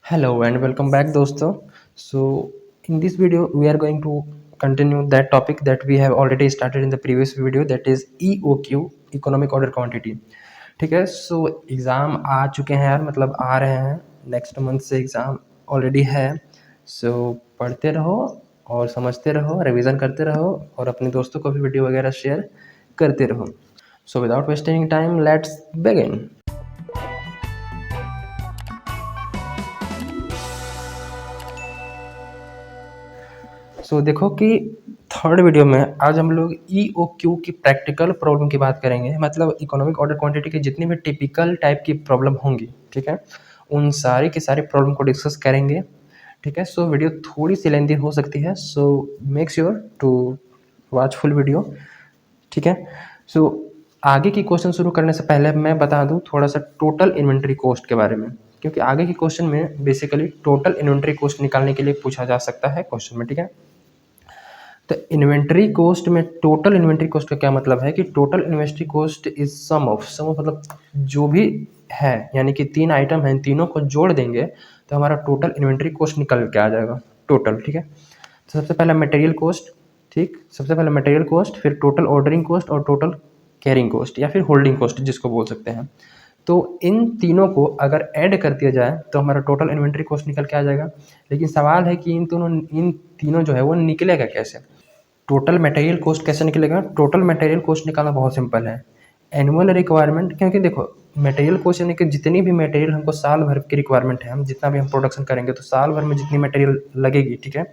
Hello and welcome back दोस्तों. So in this video we are going to continue that topic that we have already started in the previous video, that is EOQ, Economic Order Quantity. ठीक है. सो exam आ चुके हैं यार, मतलब आ रहे हैं. Next month से एग्ज़ाम ऑलरेडी है. सो पढ़ते रहो और समझते रहो, रिवीजन करते रहो और अपने दोस्तों को भी वीडियो वगैरह शेयर करते रहो. So without wasting time let's begin. So देखो कि थर्ड वीडियो में आज हम लोग EOQ की प्रैक्टिकल प्रॉब्लम की बात करेंगे. मतलब इकोनॉमिक ऑर्डर क्वांटिटी की जितनी भी टिपिकल टाइप की प्रॉब्लम होंगी, ठीक है, उन सारी की सारी प्रॉब्लम को डिस्कस करेंगे. ठीक है. सो वीडियो थोड़ी सी लेंथी हो सकती है, so make sure to watch full video. ठीक है. सो आगे की क्वेश्चन शुरू करने से पहले मैं बता दूं थोड़ा सा टोटल इन्वेंट्री कॉस्ट के बारे में, क्योंकि आगे के क्वेश्चन में बेसिकली टोटल इन्वेंट्री कॉस्ट निकालने के लिए पूछा जा सकता है क्वेश्चन में. ठीक है. तो इन्वेंट्री कॉस्ट में टोटल इन्वेंट्री कॉस्ट का क्या मतलब है कि total inventory cost is sum of मतलब जो भी है, यानी कि तीन आइटम हैं, तीनों को जोड़ देंगे तो हमारा टोटल इन्वेंट्री कॉस्ट निकल के आ जाएगा टोटल. ठीक है. तो सबसे पहला मटेरियल कॉस्ट. ठीक. सबसे पहला मटेरियल कॉस्ट, फिर टोटल ऑर्डरिंग कॉस्ट और टोटल कैरिंग कॉस्ट या फिर होल्डिंग कॉस्ट जिसको बोल सकते हैं. तो इन तीनों को अगर ऐड कर दिया जाए तो हमारा टोटल इन्वेंट्री कॉस्ट निकल के आ जाएगा. लेकिन सवाल है कि इन तीनों जो है वो निकलेगा कैसे. टोटल मटेरियल कॉस्ट कैसे निकलेगा. टोटल मटेरियल कॉस्ट निकालना बहुत सिंपल है. एनुअल रिक्वायरमेंट, क्योंकि देखो मटेरियल कॉस्ट यानी कि जितनी भी मटेरियल हमको साल भर की रिक्वायरमेंट है, हम जितना भी हम प्रोडक्शन करेंगे तो साल भर में जितनी मटेरियल लगेगी, ठीक है,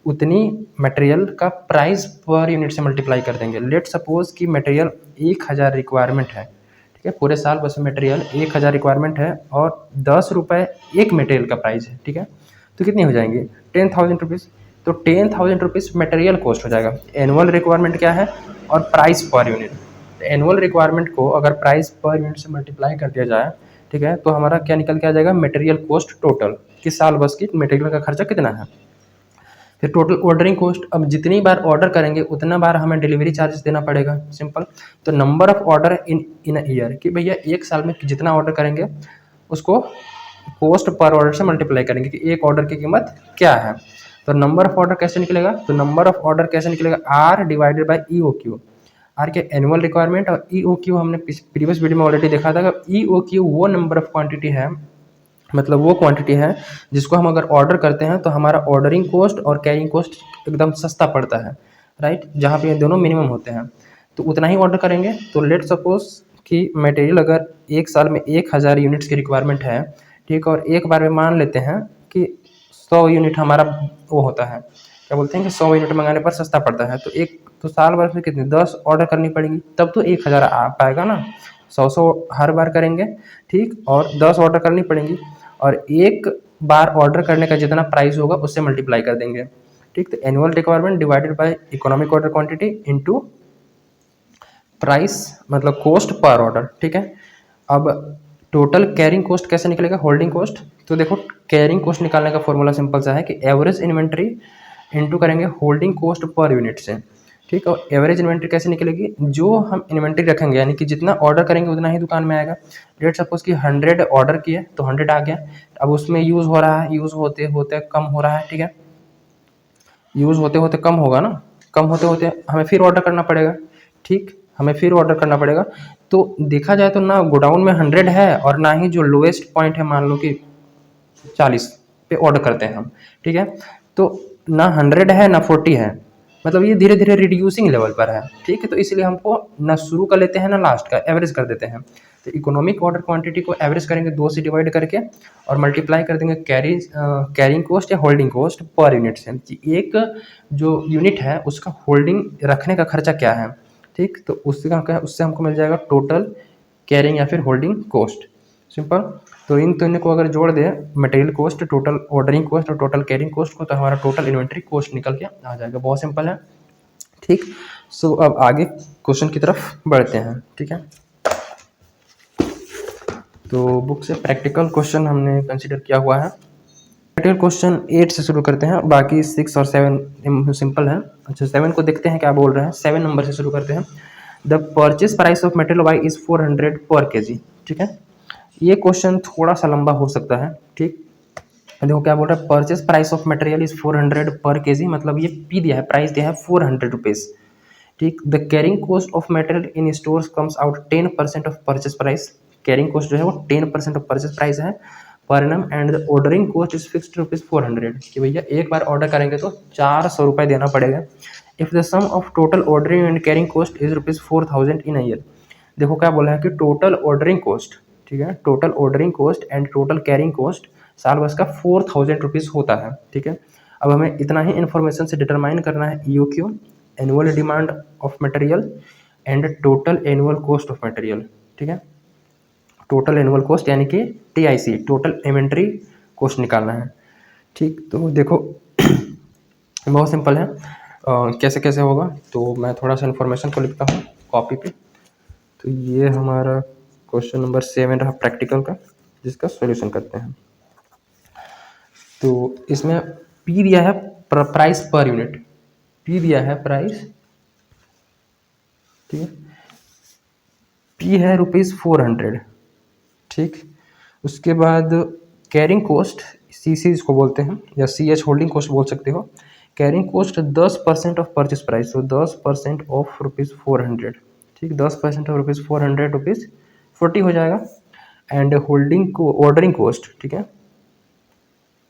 उतनी मटेरियल का प्राइस पर यूनिट से मल्टीप्लाई कर देंगे. लेट सपोज कि मटेरियल 1000 रिक्वायरमेंट है, ठीक है, पूरे साल बस मटेरियल 1000 रिक्वायरमेंट है और 10 रुपये एक मटेरियल का प्राइस है. ठीक है. तो कितनी हो जाएंगी 10,000 रुपीज़. तो 10,000 रुपीज़ मटेरियल कॉस्ट हो जाएगा. एनुअल रिक्वायरमेंट क्या है और price per unit. Annual requirement को अगर प्राइस पर यूनिट से मल्टीप्लाई कर दिया जाए, ठीक है, तो हमारा क्या निकल के आ जाएगा मटेरियल कॉस्ट टोटल कि साल बस की मटेरियल का खर्चा कितना है. फिर टोटल ऑर्डरिंग कॉस्ट, अब जितनी बार ऑर्डर करेंगे उतना बार हमें डिलीवरी चार्जेस देना पड़ेगा. सिंपल. तो number of order in a year कि भैया एक साल में जितना ऑर्डर करेंगे उसको कॉस्ट पर ऑर्डर से मल्टीप्लाई करेंगे कि एक ऑर्डर की कीमत क्या है. तो नंबर ऑफ ऑर्डर कैसे निकलेगा. तो नंबर ऑफ ऑर्डर कैसे निकलेगा, R divided by EOQ. R के एनुअल रिक्वायरमेंट और EOQ हमने प्रीवियस वीडियो में ऑलरेडी देखा था. EOQ वो नंबर ऑफ क्वांटिटी है, मतलब वो क्वांटिटी है जिसको हम अगर ऑर्डर करते हैं तो हमारा ऑर्डरिंग कॉस्ट और कैरिंग कॉस्ट एकदम सस्ता पड़ता है, राइट, जहाँ पे ये दोनों मिनिमम होते हैं. तो उतना ही ऑर्डर करेंगे. तो लेट सपोज कि मटेरियल अगर एक साल में 1000 यूनिट्स की रिक्वायरमेंट है, ठीक, और एक बार में मान लेते हैं कि 100 यूनिट हमारा वो होता है, क्या बोलते हैं कि 100 यूनिट मंगाने पर सस्ता पड़ता है. तो साल भर में कितनी 10 ऑर्डर करनी पड़ेगी तब तो 1000 आ पाएगा ना. 100 हर बार करेंगे, ठीक, और 10 ऑर्डर करनी पड़ेंगी और एक बार ऑर्डर करने का जितना प्राइस होगा उससे मल्टीप्लाई कर देंगे. ठीक. तो annual requirement divided by economic order quantity into price, मतलब कॉस्ट पर ऑर्डर. ठीक है. अब टोटल कैरिंग कॉस्ट कैसे निकलेगा, होल्डिंग कॉस्ट. तो देखो कैरिंग कॉस्ट निकालने का फॉर्मूला सिंपल सा है कि एवरेज इन्वेंट्री इनटू करेंगे होल्डिंग कॉस्ट पर यूनिट से. ठीक. और एवरेज इन्वेंट्री कैसे निकलेगी, जो हम इन्वेंट्री रखेंगे यानी कि जितना ऑर्डर करेंगे उतना ही दुकान में आएगा. लेट सपोज कि 100 ऑर्डर किए तो 100 आ गया. अब उसमें यूज़ हो रहा है, यूज़ होते होते कम हो रहा है. ठीक है. यूज़ होते होते कम होगा ना, कम होते होते हमें फिर ऑर्डर करना पड़ेगा. ठीक. हमें फिर ऑर्डर करना पड़ेगा. तो देखा जाए तो ना गोडाउन में 100 है और ना ही जो लोएस्ट पॉइंट है मान लो कि 40 पे ऑर्डर करते हैं हम. ठीक है. तो ना 100 है ना 40 है, मतलब ये धीरे धीरे रिड्यूसिंग लेवल पर है. ठीक है. तो इसलिए हमको ना शुरू कर लेते हैं ना लास्ट का, एवरेज कर देते हैं. तो इकोनॉमिक ऑर्डर क्वांटिटी को एवरेज करेंगे 2 से डिवाइड करके और मल्टीप्लाई कर देंगे कैरिंग कॉस्ट या होल्डिंग कॉस्ट पर यूनिट से कि एक जो यूनिट है उसका होल्डिंग रखने का खर्चा क्या है. ठीक. तो उससे हमको मिल जाएगा टोटल कैरिंग या फिर होल्डिंग कॉस्ट. सिंपल. तो इन तीनों को अगर जोड़ दें, material cost, total ordering cost और टोटल कैरिंग कॉस्ट को, तो हमारा टोटल इन्वेंट्री कॉस्ट निकल के आ जाएगा. बहुत सिंपल है. ठीक. सो अब आगे क्वेश्चन की तरफ बढ़ते हैं. ठीक है. तो बुक से प्रैक्टिकल क्वेश्चन हमने कंसिडर किया हुआ है. प्रैक्टिकल क्वेश्चन 8 से शुरू करते हैं, बाकी 6 और 7 सिंपल है. अच्छा 7 को देखते हैं क्या बोल रहे हैं. 7 नंबर से शुरू करते हैं. The purchase price of material Y is 400 per KG. ठीक है. ये क्वेश्चन थोड़ा सा लंबा हो सकता है. ठीक. देखो क्या बोल रहा है, purchase price of material is 400 per KG, मतलब ये पी दिया है, प्राइस दिया है 400 रुपीज़। ठीक, the carrying cost of material in stores comes out 10% of purchase price. Carrying cost जो है वो 10% ऑफ परचेस प्राइस है per annum, and the ordering cost is fixed rupees 400, कि भैया एक बार ऑर्डर करेंगे तो 400 रुपये देना पड़ेगा। If the sum of total ordering and carrying cost is rupees 4000 in year. देखो क्या बोला है कि टोटल ऑर्डरिंग कॉस्ट, ठीक है, total ordering cost and total carrying cost साल बस का 4000 रुपीज़ होता है। ठीक है, अब हमें इतना ही इन्फॉर्मेशन से डिटरमाइन करना है EOQ, annual demand of material, and total annual cost of material. ठीक है, टोटल एनुअल कॉस्ट यानी कि TIC, टोटल इन्वेंट्री कॉस्ट निकालना है। ठीक, तो देखो बहुत सिंपल है, कैसे कैसे होगा, तो मैं थोड़ा सा इन्फॉर्मेशन को लिखता हूँ कॉपी पे। तो ये हमारा क्वेश्चन नंबर 7 रहा प्रैक्टिकल का, जिसका सॉल्यूशन करते हैं। तो इसमें P दिया है प्राइस पर यूनिट, P दिया है प्राइस, ठीक है, P है ₹400। ठीक, उसके बाद कैरिंग कोस्ट, CC इसको बोलते हैं, या CH होल्डिंग कॉस्ट बोल सकते हो। Carrying cost 10% of purchase price, तो 10% ऑफ ₹400। ठीक, 10% ऑफ ₹400, ₹40 हो जाएगा। एंड होल्डिंग को ऑर्डरिंग कॉस्ट, ठीक है,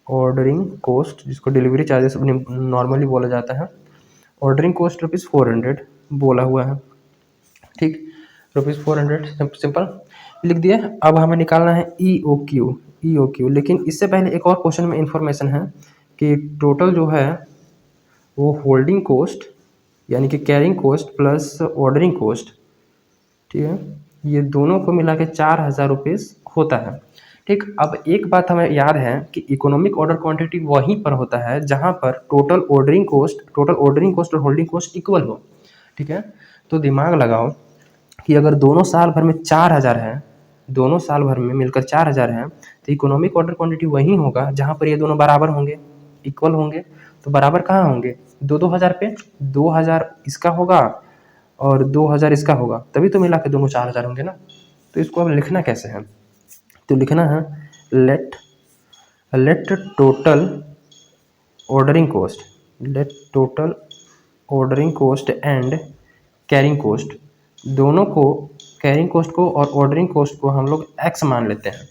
ऑर्डरिंग कॉस्ट जिसको डिलीवरी चार्जेस नॉर्मली बोला जाता है, ऑर्डरिंग कॉस्ट ₹400 बोला हुआ है। ठीक, ₹400 सिंपल लिख दिया। अब हमें निकालना है EOQ, लेकिन इससे पहले एक और क्वेश्चन में इंफॉर्मेशन है कि टोटल जो है वो होल्डिंग कॉस्ट यानी कि carrying cost plus ordering cost, ठीक है, ये दोनों को मिला के 4000 रुपीज़ होता है। ठीक, अब एक बात हमें याद है कि इकोनॉमिक ऑर्डर क्वांटिटी वहीं पर होता है जहां पर टोटल ऑर्डरिंग कॉस्ट और होल्डिंग कॉस्ट इक्वल हो। ठीक है, तो दिमाग लगाओ कि अगर दोनों साल भर में 4000 है, दोनों साल भर में मिलकर 4000 है, तो इकोनॉमिक ऑर्डर क्वांटिटी वही होगा जहां पर ये दोनों बराबर होंगे, इक्वल होंगे। तो बराबर कहाँ होंगे, 2-2000 पे, 2000 इसका होगा और 2000 इसका होगा, तभी तो मिला के दोनों 4000 होंगे ना। तो इसको अब लिखना कैसे है, तो लिखना है let total ordering cost, let total ordering cost and carrying cost, दोनों को, कैरिंग कॉस्ट को और ऑर्डरिंग कॉस्ट को हम लोग x मान लेते हैं।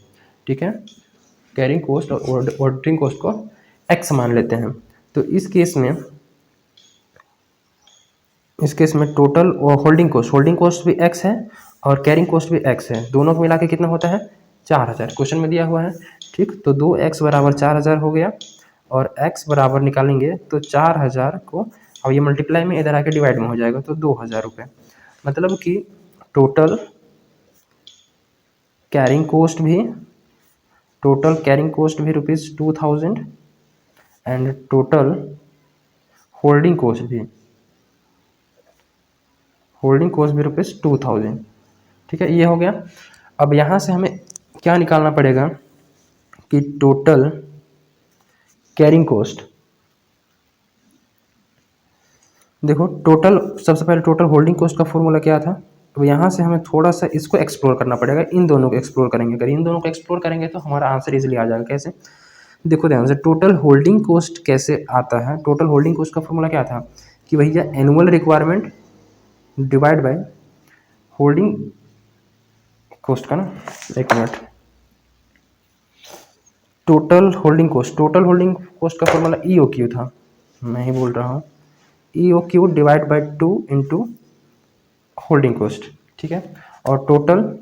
ठीक है, कैरिंग कॉस्ट और ऑर्डरिंग कॉस्ट को x मान लेते हैं। तो इस केस में टोटल होल्डिंग कॉस्ट भी x है और कैरिंग कॉस्ट भी x है, दोनों को मिला के कितना होता है, 4000, क्वेश्चन में दिया हुआ है। ठीक, तो 2x बराबर 4000 हो गया, और x बराबर निकालेंगे तो 4000 को, अब ये मल्टीप्लाई में इधर आके डिवाइड में हो जाएगा, तो 2000 रुपये, मतलब कि टोटल कैरिंग कोस्ट भी ₹2000 एंड टोटल होल्डिंग कॉस्ट भी ₹2000। ठीक है, ये हो गया। अब यहाँ से हमें क्या निकालना पड़ेगा कि टोटल कैरिंग कॉस्ट, देखो टोटल, सबसे पहले टोटल होल्डिंग कॉस्ट का फॉर्मूला क्या था। तो यहाँ से हमें थोड़ा सा इसको एक्सप्लोर करना पड़ेगा, इन दोनों को एक्सप्लोर करेंगे, अगर इन दोनों को एक्सप्लोर करेंगे तो हमारा आंसर इजीली आ जाएगा। कैसे, देखो ध्यान से, टोटल होल्डिंग कॉस्ट कैसे आता है, टोटल होल्डिंग कॉस्ट का फॉर्मूला क्या था कि भैया annual requirement divide by holding cost का ना, एक मिनट, टोटल होल्डिंग कॉस्ट का फॉर्मूला EOQ था, मैं ही बोल रहा हूँ, EOQ divide by 2 into holding cost. ठीक है, और टोटल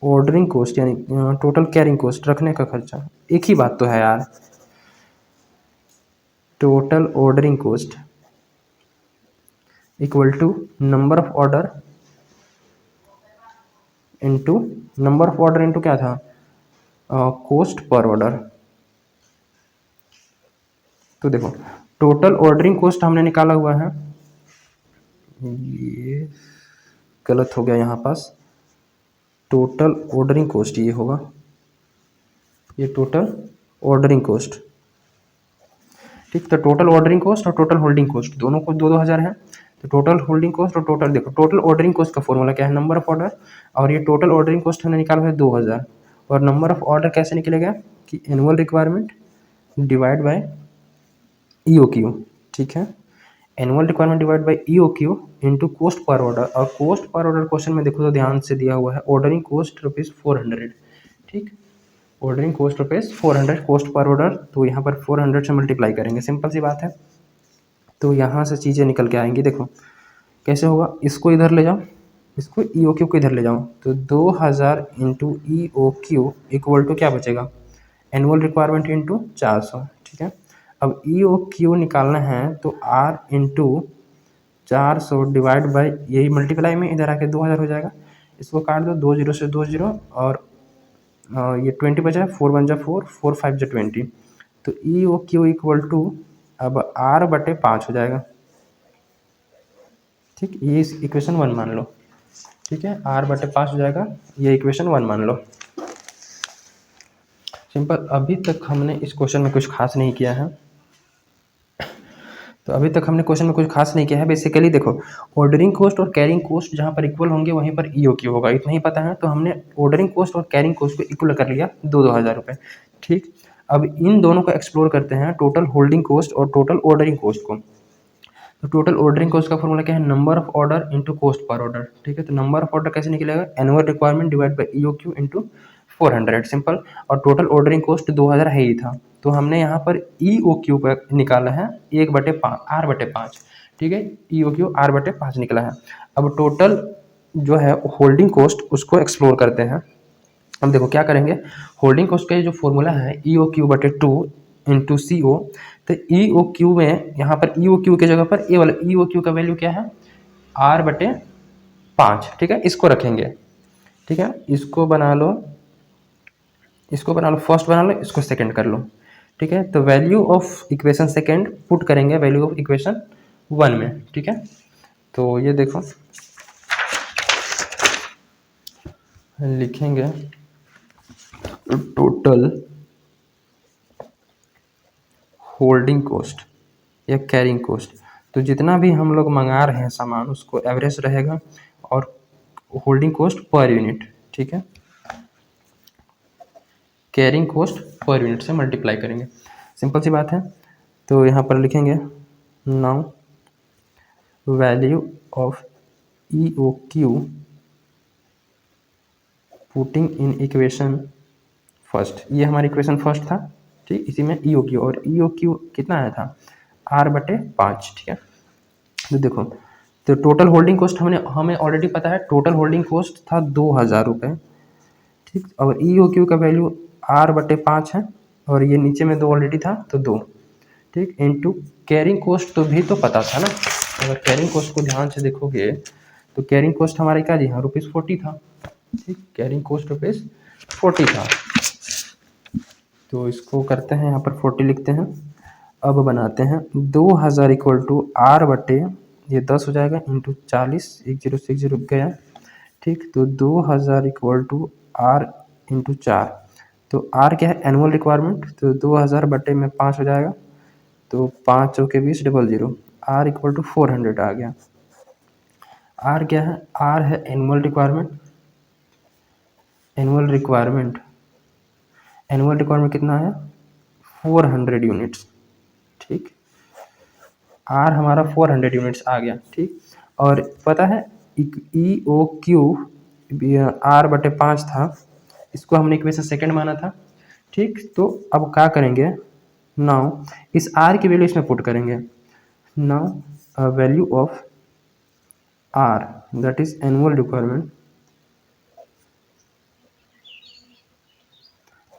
ऑर्डरिंग कॉस्ट यानी टोटल कैरिंग कॉस्ट, रखने का खर्चा, एक ही बात तो है यार, total ordering cost equal to number of order into क्या था, कॉस्ट पर ऑर्डर। तो देखो टोटल ऑर्डरिंग कॉस्ट हमने निकाला हुआ है, ये गलत हो गया यहाँ पास, टोटल ऑर्डरिंग कॉस्ट ये होगा, ये टोटल ऑर्डरिंग कॉस्ट। ठीक, तो टोटल ऑर्डरिंग कॉस्ट और टोटल होल्डिंग कॉस्ट दोनों को 2000 है, तो टोटल होल्डिंग कॉस्ट और टोटल, देखो टोटल ऑर्डरिंग कॉस्ट का फॉर्मूला क्या है, नंबर ऑफ ऑर्डर, और ये टोटल ऑर्डरिंग कॉस्ट हमने निकाला है 2000, और नंबर ऑफ ऑर्डर कैसे निकलेगा कि annual requirement divide bye EOQ, ठीक है। Annual requirement divide bye EOQ into cost per order. और कॉस्ट पर ऑर्डर क्वेश्चन में देखो तो ध्यान से दिया हुआ है ऑर्डरिंग कॉस्ट ₹400, ठीक। Ordering cost ₹400, cost per order, तो यहाँ पर 400 से मल्टीप्लाई करेंगे, सिंपल सी बात है। तो यहाँ से चीज़ें निकल के आएंगी, देखो कैसे होगा। इसको इधर ले जाओ, इसको EOQ को इधर ले जाओ, तो 2000 इंटू EOQ इक्वल टू क्या बचेगा, एनुअल रिक्वायरमेंट इंटू 400, ठीक है। अब EOQ निकालना है तो R इंटू 400 डिवाइड बाई, यही मल्टीप्लाई में इधर आके 2000 हो जाएगा। इसको काट दो, 2 जीरो से 2 जीरो, और ये 20 बचा, 4 1 जा 4, 4 5 जा 20, तो EOQ इक्वल टू अब R/5 हो जाएगा, ठीक। ये इस इक्वेशन 1 मान लो, ठीक है, R/5 हो जाएगा, ये इक्वेशन 1 मान लो। सिंपल। अभी तक हमने इस क्वेश्चन में कुछ खास नहीं किया है, तो अभी तक हमने क्वेश्चन में कुछ खास नहीं किया है। बेसिकली देखो, ऑर्डरिंग कॉस्ट और कैरिंग कॉस्ट जहाँ पर इक्वल होंगे वहीं पर EOQ होगा, इतना ही पता है। तो हमने ऑर्डरिंग कॉस्ट और कैरिंग कॉस्ट को इक्वल कर लिया, 2-2 हज़ार रुपये, ठीक। अब इन दोनों को एक्सप्लोर करते हैं, टोटल होल्डिंग कॉस्ट और टोटल ऑर्डरिंग कॉस्ट को। तो टोटल ऑर्डरिंग कॉस्ट का फॉर्मूला क्या है, number of order into cost per order, ठीक है। तो नंबर ऑफ ऑर्डर कैसे निकलेगा, annual requirement divide by EOQ into 400, simple. और टोटल ऑर्डरिंग कॉस्ट 2000 है ही था, तो हमने यहाँ पर EOQ पर निकाला है 1/5, R/5, ठीक है। EOQ R/5 निकला है। अब टोटल जो है होल्डिंग कॉस्ट उसको एक्सप्लोर करते हैं। अब देखो क्या करेंगे, होल्डिंग कॉस्ट का ये जो फॉर्मूला है EOQ/2 इंटू CO, तो EOQ में यहाँ पर EOQ की जगह पर ए वाला EOQ का वैल्यू क्या है, R/5, ठीक है। इसको रखेंगे, ठीक है। इसको बना लो, इसको बना लो फर्स्ट, बना लो इसको सेकंड कर लो, ठीक है। तो value of equation second put करेंगे वैल्यू ऑफ इक्वेशन 1 में, ठीक है। तो ये देखो लिखेंगे टोटल होल्डिंग कॉस्ट या कैरिंग कॉस्ट, तो जितना भी हम लोग मंगा रहे हैं सामान उसको एवरेज रहेगा, और होल्डिंग कॉस्ट पर यूनिट, ठीक है। कैरिंग कॉस्ट पर यूनिट से मल्टीप्लाई करेंगे, सिंपल सी बात है। तो यहाँ पर लिखेंगे now value of EOQ putting in equation first, ये हमारी इक्वेशन फर्स्ट था, ठीक। इसी में EOQ, और EOQ कितना आया था, R/5, ठीक है। तो देखो, तो टोटल होल्डिंग कॉस्ट हमें ऑलरेडी पता है, टोटल होल्डिंग कॉस्ट था 2000 रुपये, ठीक। और EOQ का वैल्यू R/5 है, और ये नीचे में 2 ऑलरेडी था तो 2, ठीक। इनटू कैरिंग कॉस्ट तो भी तो पता था ना, अगर कैरिंग कॉस्ट को ध्यान से देखोगे तो कैरिंग कॉस्ट हमारे क्या जी, हाँ ₹40 था, ठीक। कैरिंग कॉस्ट ₹40 था, तो इसको करते हैं यहाँ पर 40 लिखते हैं। अब बनाते हैं 2000 इक्वल टू R/, ये 10 हो जाएगा, इंटू 40, 1 0 से 1 0 गया, ठीक। तो 2000 इक्वल टू R इंटू 4, तो R क्या है, एनुअल रिक्वायरमेंट, तो 2000/5 हो जाएगा, तो 5 चौके 20, 00, R इक्वल टू 400 आ गया। R क्या है, R है annual requirement, annual requirement, annual requirement कितना है, 400 यूनिट्स, ठीक। R हमारा 400 यूनिट्स आ गया, ठीक। और पता है EOQ R/5 था, इसको हमने इक्वेशन सेकंड माना था, ठीक। तो अब क्या करेंगे, नाउ इस R की वैल्यू इसमें पुट करेंगे। Now value of R that is annual requirement,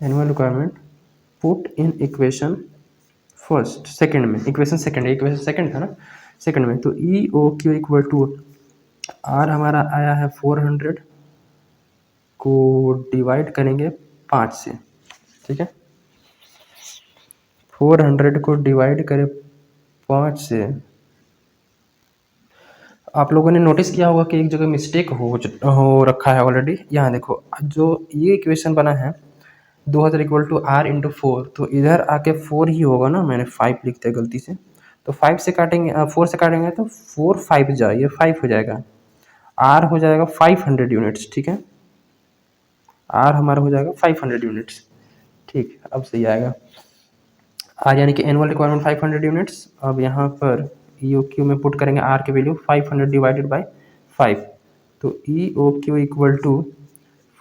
annual requirement put in equation first, second में, इक्वेशन सेकंड था ना, सेकंड में। तो EOQ इक्वल टू R हमारा आया है 400 को डिवाइड करेंगे 5 से, ठीक है। 400 को डिवाइड करें 5 से, आप लोगों ने नोटिस किया होगा कि एक जगह मिस्टेक हो रखा है ऑलरेडी। यहाँ देखो, जो ये इक्वेशन बना है 2000 इक्वल टू R इंटू 4, तो इधर आके 4 ही होगा ना, मैंने 5 लिख दिया गलती से, तो 5 से काटेंगे, 4 से काटेंगे तो 4 5 जाए, ये 5 हो जाएगा, R हो जाएगा 500 यूनिट्स, ठीक है। R हमारा हो जाएगा 500 यूनिट्स, ठीक। अब सही आएगा। आर यानी कि एनुअल रिक्वायरमेंट 500 यूनिट्स। अब यहाँ पर ई ओ क्यू में पुट करेंगे आर की वैल्यू 500 डिवाइडेड बाई 5, तो ई ओ क्यू इक्वल टू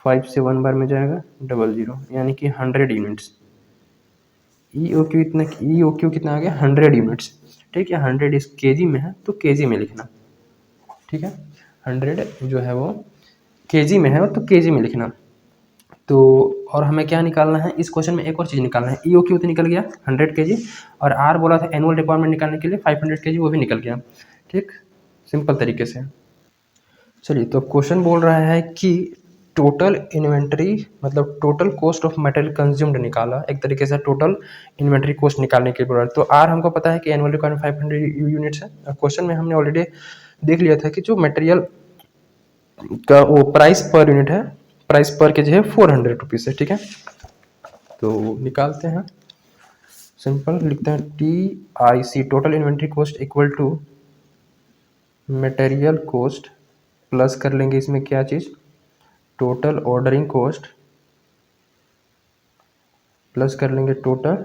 5 से 1 बार में जाएगा 00 यानी कि 100 यूनिट्स। ई ओ क्यू कितना आ गया 100 यूनिट्स। ठीक है, 100 इस केजी में है तो केजी में लिखना। ठीक है, 100 जो है वो केजी में है तो केजी में लिखना। तो और हमें क्या निकालना है इस क्वेश्चन में, एक और चीज़ निकालना है। ई ओ क्यू तो निकल गया 100 केजी, और आर बोला था एनुअल रिक्वायरमेंट निकालने के लिए 500 केजी, वो भी निकल गया। ठीक, सिंपल तरीके से। चलिए, तो क्वेश्चन बोल रहा है कि टोटल इन्वेंट्री मतलब total cost of material consumed निकाला, एक तरीके से टोटल इन्वेंट्री कॉस्ट निकालने के लिए। तो आर हमको पता है कि एनुअल रिक्वायरमेंट 500 यूनिट्स है। क्वेश्चन में हमने ऑलरेडी देख लिया था कि जो मटेरियल का वो प्राइस पर यूनिट है, प्राइस पर केजी है 400 रुपीज़ है। ठीक है, तो निकालते हैं। सिंपल लिखते हैं T I C total inventory cost equal to material cost plus कर लेंगे इसमें क्या चीज़, टोटल ऑर्डरिंग कॉस्ट प्लस कर लेंगे टोटल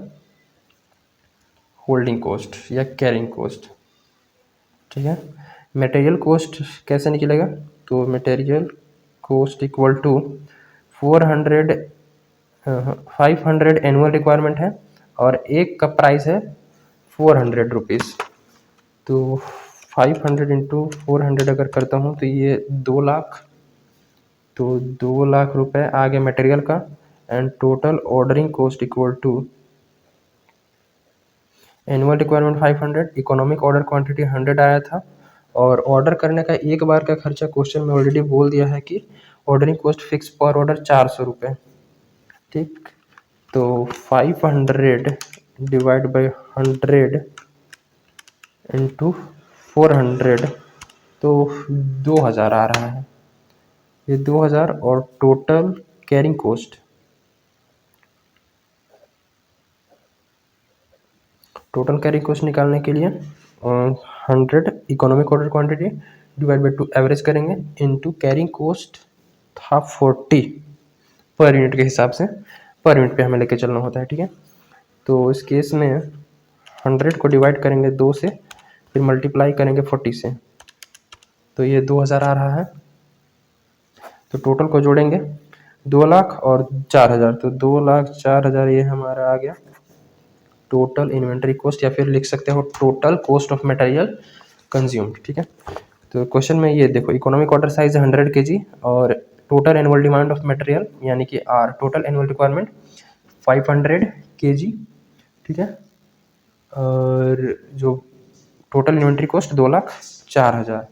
होल्डिंग कॉस्ट या कैरिंग कॉस्ट। ठीक है, मटेरियल कॉस्ट कैसे निकलेगा, तो material cost equal to 400 500 annual requirement है और एक का प्राइस है 400 रुपीज़। तो 500 इंटू 400 अगर करता हूँ तो ये 2 लाख, तो 2 लाख रुपए आ गया मटेरियल का। And total ordering cost equal to annual requirement 500, economic order quantity 100 आया था, और ऑर्डर करने का एक बार का खर्चा क्वेश्चन में ऑलरेडी बोल दिया है कि ऑर्डरिंग कॉस्ट फिक्स पर ऑर्डर 400 रुपये। ठीक, तो 500 डिवाइड बाई 100 इंटू 400, तो 2000 आ रहा है ये 2000। और total carrying cost, total carrying cost निकालने के लिए 100 economic order quantity divide by 2 average करेंगे इनटू कैरिंग कॉस्ट था 40 पर यूनिट के हिसाब से, पर यूनिट पे हमें लेके चलना होता है। ठीक है, तो इस केस में 100 को डिवाइड करेंगे 2 से, फिर मल्टीप्लाई करेंगे 40 से, तो ये 2000 आ रहा है। तो टोटल को जोड़ेंगे 2 लाख और 4000, तो 2 लाख 4000 ये हमारा आ गया टोटल इन्वेंट्री कॉस्ट, या फिर लिख सकते हो total cost of material consumed. ठीक है, तो क्वेश्चन में ये देखो इकोनॉमिक ऑर्डर साइज है 100 केजी और total annual demand of material यानी कि R total annual requirement 500 kg. ठीक है, और जो total inventory cost 2,04,000।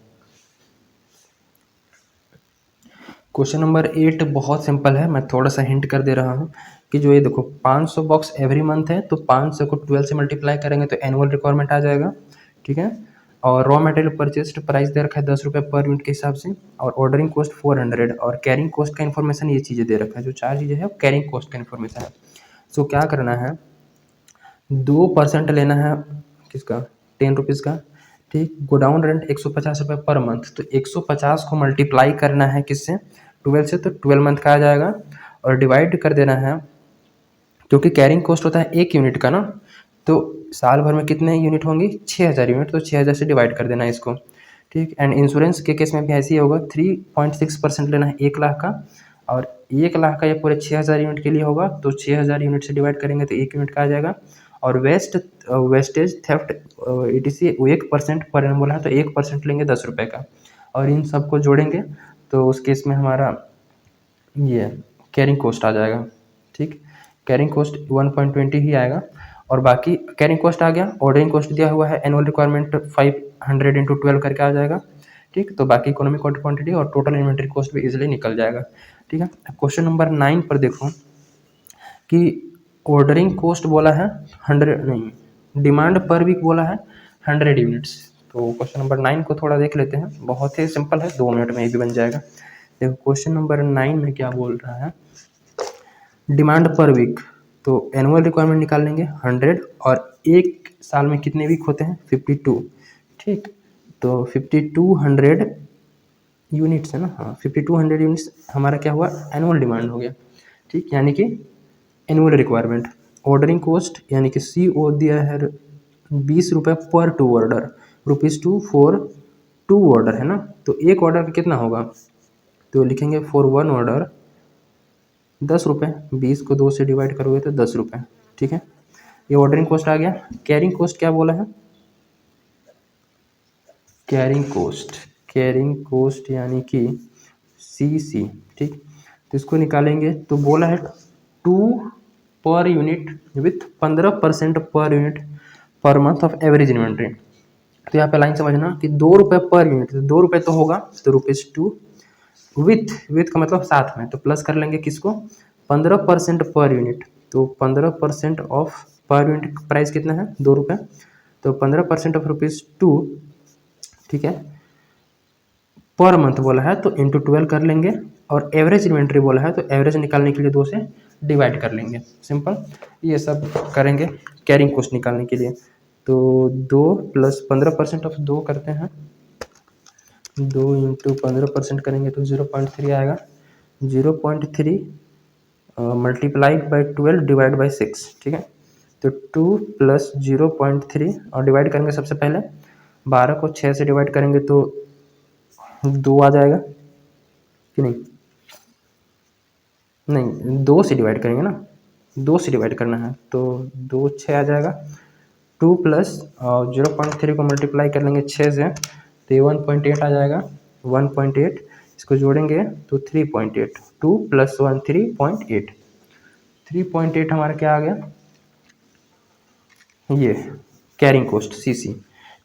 Question number 8 बहुत सिंपल है, मैं थोड़ा सा हिंट कर दे रहा हूँ कि जो ये देखो 500 बॉक्स एवरी मंथ है, तो 500 को 12 से मल्टीप्लाई करेंगे तो एनुअल रिक्वायरमेंट आ जाएगा। ठीक है, और रॉ मटेरियल परचेस्ड प्राइस दे रखा है 10 रुपये पर यूनिट के हिसाब से, और ऑर्डरिंग कॉस्ट 400, और कैरिंग कॉस्ट का इन्फॉर्मेशन ये चीज़ें दे रखा है, जो 4 चीज़ें हैं कैरिंग कॉस्ट का इन्फॉर्मेशन है। सो क्या करना है, 2% लेना है किसका, 10 रुपीज़ का। ठीक, गोडाउन रेंट 150 रुपये पर मंथ, तो 150 को मल्टीप्लाई करना है किससे, 12 से, तो 12 मंथ का आ जाएगा, और डिवाइड कर देना है, क्योंकि कैरिंग कॉस्ट होता है 1 यूनिट का ना, तो साल भर में कितने यूनिट होंगी 6000 यूनिट, तो 6000 से डिवाइड कर देना है इसको। ठीक, एंड इंश्योरेंस के केस में भी ऐसे ही होगा, 3.6% लेना है 1 लाख का, और 1 लाख का ये पूरे 6000 यूनिट के लिए होगा, तो 6000 यूनिट से डिवाइड करेंगे तो 1 यूनिट का आ जाएगा। और wastage theft ETC 1% per annum बोला है, तो 1% लेंगे 10 रुपये का, और इन सबको जोड़ेंगे तो उस केस में हमारा ये कैरिंग कॉस्ट आ जाएगा। ठीक, कैरिंग कॉस्ट 1.20 ही आएगा, और बाकी कैरिंग कॉस्ट आ गया, ऑर्डरिंग कॉस्ट दिया हुआ है एनुअल रिक्वायरमेंट 500 इंटू 12 करके आ जाएगा। ठीक, तो बाकी इकोनॉमिक ऑर्डर क्वांटिटी और टोटल इन्वेंट्री कॉस्ट भी इजीली निकल जाएगा। ठीक है, क्वेश्चन नंबर 9 पर देखो कि ऑर्डरिंग कॉस्ट बोला है 100 नहीं, डिमांड पर वीक बोला है 100 यूनिट्स। तो क्वेश्चन नंबर 9 को थोड़ा देख लेते हैं, बहुत ही सिंपल है, 2 मिनट में ये भी बन जाएगा। देखो क्वेश्चन नंबर 9 में क्या बोल रहा है, डिमांड पर वीक, तो एनुअल रिक्वायरमेंट निकाल लेंगे 100, और एक साल में कितने वीक होते हैं 52। ठीक, तो 5200 यूनिट्स है ना, हाँ 5200 यूनिट्स हमारा क्या हुआ एनुअल डिमांड हो गया। ठीक, यानी कि एनुअल रिक्वायरमेंट। ऑर्डरिंग कोस्ट यानी कि CO दिया है 20 रुपये पर 2 ऑर्डर, ₹2 फॉर 2 ऑर्डर है ना। तो एक ऑर्डर का कितना होगा, तो लिखेंगे फॉर 1 ऑर्डर 10 रुपये, 20 को 2 से डिवाइड करोगे तो 10 रुपये। ठीक है, ये ऑर्डरिंग कॉस्ट आ गया। कैरिंग कॉस्ट क्या बोला है, कैरिंग कॉस्ट यानी कि CC। ठीक, तो इसको निकालेंगे तो बोला है 2 per unit with 15% per unit per month of average inventory. तो यहाँ पे लाइन समझना कि 2 रुपये पर यूनिट, तो 2 रुपये तो होगा, तो ₹2 विथ का मतलब साथ में, तो प्लस कर लेंगे किसको, 15% पर यूनिट। तो 15% ऑफ पर यूनिट प्राइस कितना है, 2 रुपये, तो 15% ऑफ ₹2। ठीक है, पर मंथ बोला है तो इंटू 12 कर लेंगे, और एवरेज इन्वेंट्री बोला है तो एवरेज निकालने के लिए 2 से डिवाइड कर लेंगे, सिंपल। ये सब करेंगे कैरिंग कॉस्ट निकालने के लिए। तो 2 प्लस 15% ऑफ 2 करते हैं, 2 इंटू 15% करेंगे तो 0.3 आएगा, 0.3 मल्टीप्लाइड बाई 12 डिवाइड बाई 6। ठीक है, तो 2 प्लस 0.3 और डिवाइड करेंगे सबसे पहले, 12 को 6 से डिवाइड करेंगे तो 2 आ जाएगा कि नहीं, नहीं 2 से डिवाइड करेंगे ना, 2 से डिवाइड करना है, तो 2 6 आ जाएगा। 2 प्लस 0.3 को मल्टीप्लाई कर लेंगे 6 से, तो ये 1.8 आ जाएगा, 1.8 इसको जोड़ेंगे तो 3.8, 2 प्लस 1 3.8, 3.8 हमारा क्या आ गया, ये कैरिंग कोस्ट CC।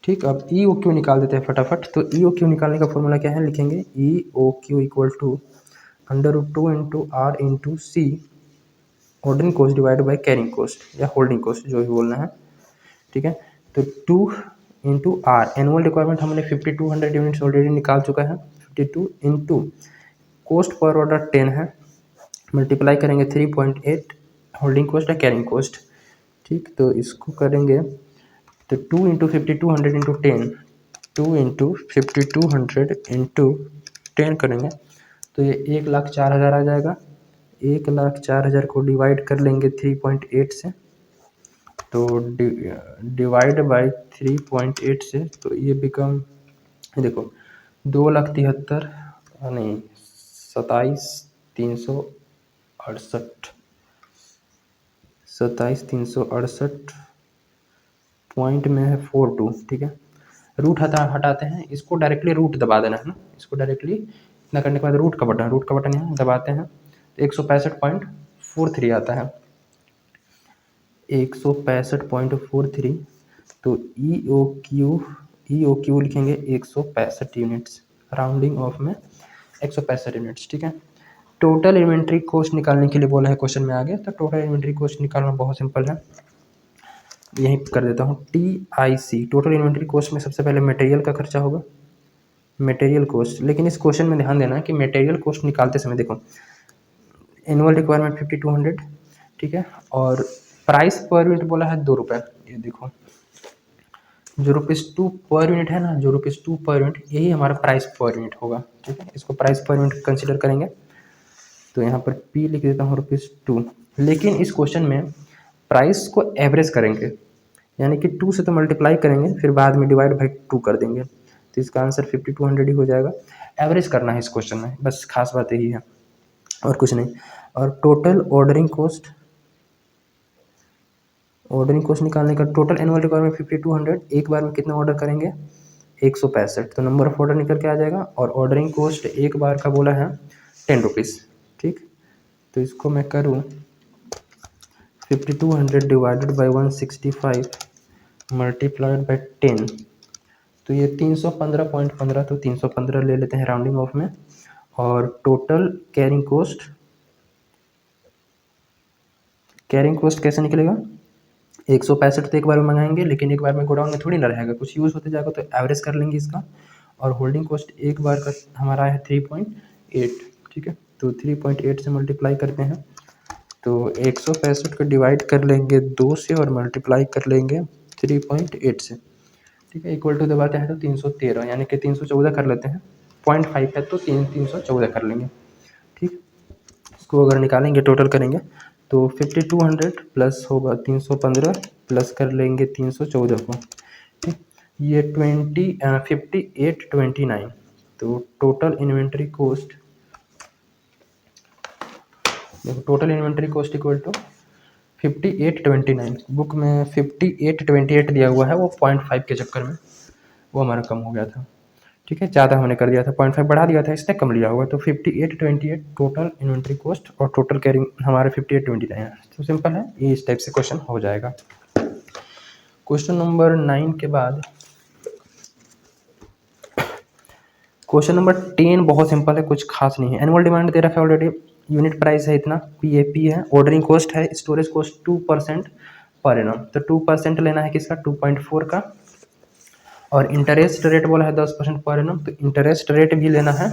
ठीक, अब EOQ निकाल देते हैं फटाफट। तो EOQ निकालने का फॉर्मूला क्या है, लिखेंगे EOQ equal to √2 into R into C ordering cost divide by carrying cost या होल्डिंग कोस्ट, जो भी बोलना है। ठीक है, तो 2 इंटू R, एनुअल रिक्वायरमेंट हमने 5200 यूनिट्स ऑलरेडी निकाल चुका है, 52 इंटू कोस्ट पर ऑर्डर 10 है, मल्टीप्लाई करेंगे 3.8 होल्डिंग कोस्ट या कैरिंग कोस्ट। ठीक, तो इसको करेंगे तो 2 इंटू 5200 इंटू 10, 2 इंटू 5200 इंटू 10 करेंगे तो ये 1,04,000 आ जाएगा। 1,04,000 को डिवाइड कर लेंगे 3.8 से, तो डिवाइड बाई 3.8 से, तो ये बिकम, देखो 2,73,000 नहीं 27,368, 27,368 पॉइंट में है 42। ठीक है, रूट हटाते हैं, इसको डायरेक्टली रूट दबा देना है ना, इसको डायरेक्टली इतना करने के बाद रूट का बटन यहाँ दबाते हैं तो 165.43 आता है, 165.43। तो EOQ लिखेंगे 165 यूनिट्स, राउंडिंग ऑफ में 165 यूनिट्स। ठीक है, टोटल इन्वेंट्री कॉस्ट निकालने के लिए बोला है क्वेश्चन में आगे, तो टोटल इन्वेंट्री कॉस्ट निकालना बहुत सिंपल है, यहीं कर देता हूँ TIC। टोटल इन्वेंट्री कॉस्ट में सबसे पहले मटेरियल का खर्चा होगा, मटेरियल कॉस्ट। लेकिन इस क्वेश्चन में ध्यान देना कि मटेरियल कॉस्ट निकालते समय देखो एनुअल रिक्वायरमेंट 5200, ठीक है, और प्राइस पर यूनिट बोला है 2 रुपये। ये देखो जो ₹2 पर यूनिट है ना, जो ₹2 पर यूनिट, यही हमारा प्राइस पर यूनिट होगा। ठीक है, इसको प्राइस पर यूनिट कंसिडर करेंगे, तो यहाँ पर P लिख देता हूँ ₹2। लेकिन इस क्वेश्चन में प्राइस को एवरेज करेंगे, यानी कि 2 से तो मल्टीप्लाई करेंगे, फिर बाद में डिवाइड बाई 2 कर देंगे, तो इसका आंसर 5200 ही हो जाएगा। एवरेज करना है इस क्वेश्चन में, बस खास बात यही है और कुछ नहीं। और टोटल ऑर्डरिंग कॉस्ट निकालने का, टोटल एनुअल रिक्वायरमेंट 5200, एक बार में कितना ऑर्डर करेंगे 165, तो नंबर ऑफ ऑर्डर निकल के आ जाएगा। और ऑर्डरिंग कॉस्ट एक बार का बोला है 10 रुपीज़। ठीक, तो इसको मैं करूँ 5200 डिवाइडेड बाई 165 मल्टीप्लाइड बाई 10, तो ये 315.15, तो 315 ले लेते हैं राउंडिंग ऑफ में। और टोटल कैरिंग कोस्ट कैसे निकलेगा, 165 तो एक बार में मंगाएंगे, लेकिन एक बार में गोडाउन में थोड़ी ना रहेगा, कुछ यूज़ होते जाएगा, तो एवरेज कर लेंगे इसका। और होल्डिंग कॉस्ट एक बार का हमारा है 3.8। ठीक है, तो 3.8 से मल्टीप्लाई करते हैं, तो 165 को डिवाइड कर लेंगे 2 से और मल्टीप्लाई कर लेंगे 3.8 से। ठीक है, इक्वल टू दबाते हैं तो 313, यानी कि 314 कर लेते हैं, 0.5 है तो 314 कर लेंगे। ठीक, इसको अगर निकालेंगे टोटल करेंगे तो 5200 प्लस होगा 315 प्लस कर लेंगे 314 को, ठीक। ये 5829, तो टोटल इन्वेंट्री कॉस्ट, देखो total inventory cost equal to 5829। Book में 5828 दिया हुआ है, वो 0.5 के चक्कर में वो हमारा कम हो गया था, ठीक है। ज़्यादा हमने कर दिया था, 0.5 बढ़ा दिया था, इसने कम लिया हुआ। तो 5828 टोटल इन्वेंट्री कॉस्ट और टोटल कैरिंग हमारे 5829 है। तो सिंपल है, ये इस टाइप से क्वेश्चन हो जाएगा। क्वेश्चन नंबर 9 के बाद क्वेश्चन नंबर 10 बहुत सिंपल है, कुछ खास नहीं है। एनुअल डिमांड दे रखा है ऑलरेडी, यूनिट प्राइस है इतना, पीएपी है, ऑर्डरिंग कॉस्ट है, स्टोरेज कॉस्ट 2% पर एनम। तो 2% लेना है किसका, 2.4 का, और इंटरेस्ट रेट बोला है 10% पर एनम, तो इंटरेस्ट रेट भी लेना है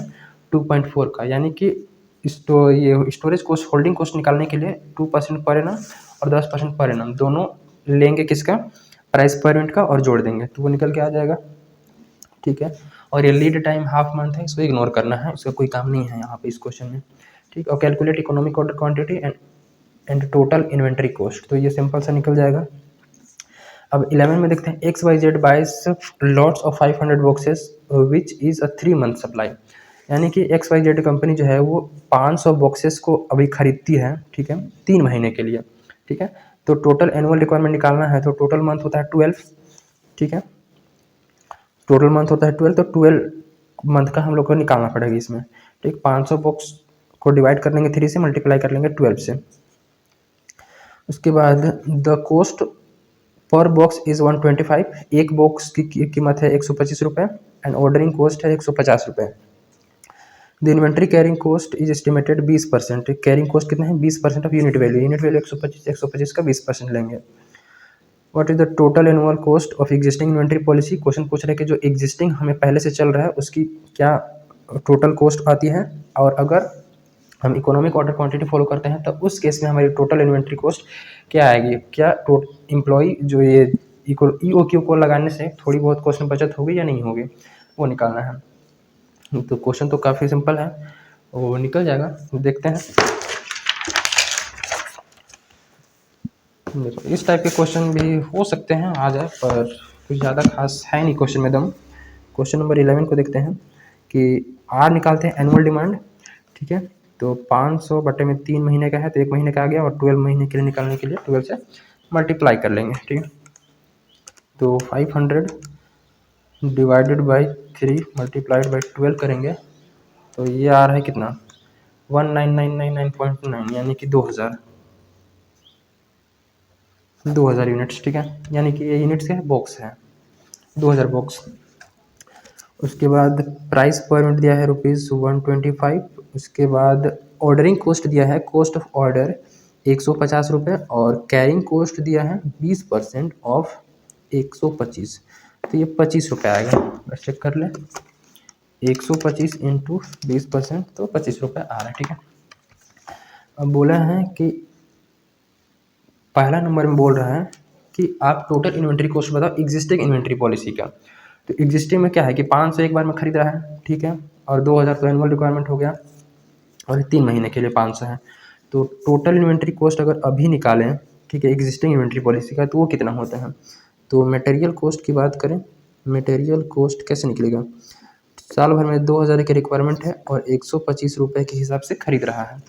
2.4 का, यानी कि ये स्टोरेज कॉस्ट होल्डिंग कॉस्ट निकालने के लिए 2% पर एनम और 10% पर एनम दोनों लेंगे किसका, प्राइस पर यूनिट का, और जोड़ देंगे तो वो निकल के आ जाएगा, ठीक है। और ये लीड टाइम हाफ मंथ है, इसको इग्नोर करना है, इसका कोई काम नहीं है यहाँ पे इस क्वेश्चन में, ठीक। और calculate economic order quantity and total inventory cost, तो ये सिंपल सा निकल जाएगा। अब 11 में देखते हैं, एक्स वाई जेड बाइस lots of 500 boxes which is a 3 month supply, यानी कि एक्स वाई जेड कंपनी जो है वो 500 बॉक्सेस को अभी खरीदती है, ठीक है, 3 महीने के लिए, ठीक है। तो टोटल एनुअल रिक्वायरमेंट निकालना है, तो टोटल मंथ होता है 12, ठीक है, टोटल मंथ होता है 12, तो 12 मंथ का हम लोग को निकालना पड़ेगा इसमें, ठीक। 500 बॉक्स को डिवाइड कर लेंगे 3 से, मल्टीप्लाई कर लेंगे 12 से। उसके बाद the cost per box is 125, एक बॉक्स की कीमत है 125 रुपये, एंड ऑर्डरिंग कॉस्ट है 150 रुपये। The inventory carrying cost is estimated 20%, carrying cost कितना है 20% of unit value, unit value 125 का 20% लेंगे। What is the total annual cost of existing inventory policy, question पूछ रहे हैं कि जो एग्जिस्टिंग हमें पहले से चल रहा है उसकी क्या टोटल कॉस्ट आती है, और अगर हम इकोनॉमिक ऑर्डर क्वांटिटी फॉलो करते हैं तब उस केस में हमारी टोटल इन्वेंट्री कॉस्ट क्या आएगी, क्या एम्प्लॉई जो ये ईओक्यू को लगाने से थोड़ी बहुत क्वेश्चन बचत होगी या नहीं होगी, वो निकालना है। तो क्वेश्चन तो काफ़ी सिंपल है, वो निकल जाएगा, देखते हैं। देखो इस टाइप के क्वेश्चन भी हो सकते हैं आ जाए, पर कुछ ज़्यादा खास है नहीं क्वेश्चन में दम। क्वेश्चन नंबर 11 को देखते हैं कि आर निकालते हैं एनुअल डिमांड, ठीक है। तो 500 बटे में 3 महीने का है, तो 1 महीने का आ गया, और 12 महीने के लिए निकालने के लिए 12 से मल्टीप्लाई कर लेंगे, ठीक है। तो 500 डिवाइडेड बाई 3 मल्टीप्लाइड बाई 12 करेंगे, तो ये आ रहा है कितना 19999.9, यानी कि 2000 यूनिट्स, ठीक है, यानी कि ये यूनिट्स है, बॉक्स है 2000 बॉक्स। उसके बाद प्राइस पर यूनिट दिया है ₹125। उसके बाद ऑर्डरिंग कॉस्ट दिया है, कॉस्ट ऑफ ऑर्डर 150 रुपये, और कैरिंग कॉस्ट दिया है 20% ऑफ 125, तो ये 25 रुपये आएगा, बस चेक कर लें, 125 इंटू 20%, तो 25 रुपये आ रहा है, ठीक है। अब बोला है कि पहला नंबर में बोल रहा है कि आप टोटल इन्वेंट्री कॉस्ट बताओ एग्जिस्टिंग इन्वेंट्री पॉलिसी का। तो एग्जिस्टिंग में क्या है कि 500 एक बार में खरीद रहा है, ठीक है, और 2000 तो एनुअल रिक्वायरमेंट हो गया, और 3 महीने के लिए 500 है। तो टोटल इन्वेंट्री कॉस्ट अगर अभी निकालें, ठीक है, एग्जिस्टिंग इन्वेंट्री पॉलिसी का, तो वो कितना होता है। तो मटेरियल कॉस्ट की बात करें, मटेरियल कॉस्ट कैसे निकलेगा, साल भर में 2000 की रिक्वायरमेंट है और 125 रुपये के हिसाब से खरीद रहा है,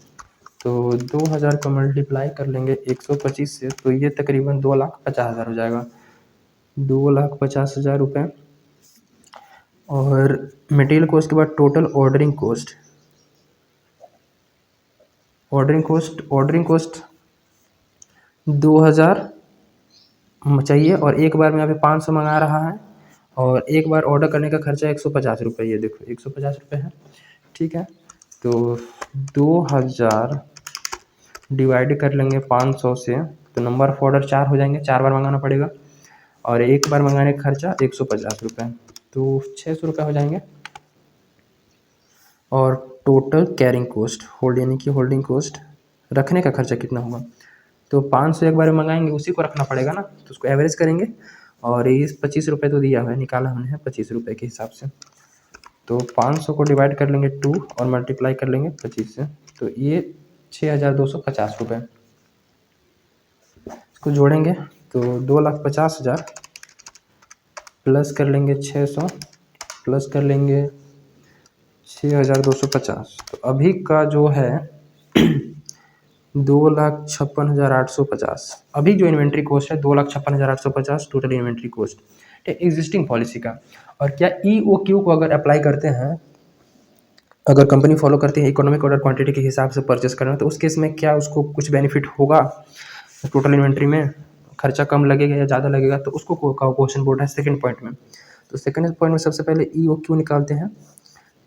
तो 2000 को मल्टीप्लाई कर लेंगे 125 से, तो ये तकरीबन 2,50,000 हो जाएगा, 2,50,000 रुपये। और मटेरियल कॉस्ट के बाद टोटल ऑर्डरिंग कॉस्ट 2000 चाहिए, और एक बार में यहाँ पे 500 मंगा रहा है, और एक बार ऑर्डर करने का खर्चा 150 रुपये, ये देखो 150 रुपये है, ठीक है। तो 2000 डिवाइड कर लेंगे 500 से, तो नंबर ऑफ ऑर्डर 4 हो जाएंगे, 4 बार मंगाना पड़ेगा, और एक बार मंगाने का खर्चा 150 रुपये, तो 600 रुपये हो जाएंगे। और टोटल कैरिंग कॉस्ट यानी कि होल्डिंग कॉस्ट, रखने का खर्चा कितना होगा, तो 500 एक बार में मंगाएंगे, उसी को रखना पड़ेगा ना, तो उसको एवरेज करेंगे, और ये 25 रुपये तो दिया हुआ है, निकाला हमने 25 रुपये के हिसाब से, तो 500 को डिवाइड कर लेंगे 2 और मल्टीप्लाई कर लेंगे 25 से, तो ये 6,250 रुपये, इसको जोड़ेंगे तो 2,50,000 प्लस कर लेंगे 600 प्लस कर लेंगे 6,250। तो अभी का जो है 2,56,850। अभी जो इन्वेंट्री कॉस्ट है 2,56,850 total inventory cost existing policy का। और क्या EOQ को अगर अप्लाई करते हैं, अगर कंपनी फॉलो करती है इकोनॉमिक ऑर्डर क्वांटिटी के हिसाब से परचेस करना, तो उस केस में क्या उसको कुछ बेनिफिट होगा टोटल इन्वेंट्री में, खर्चा कम लगेगा या ज़्यादा लगेगा, तो उसको क्वेश्चन बोल रहा है सेकंड पॉइंट में। तो सेकंड पॉइंट में सबसे पहले EOQ निकालते हैं।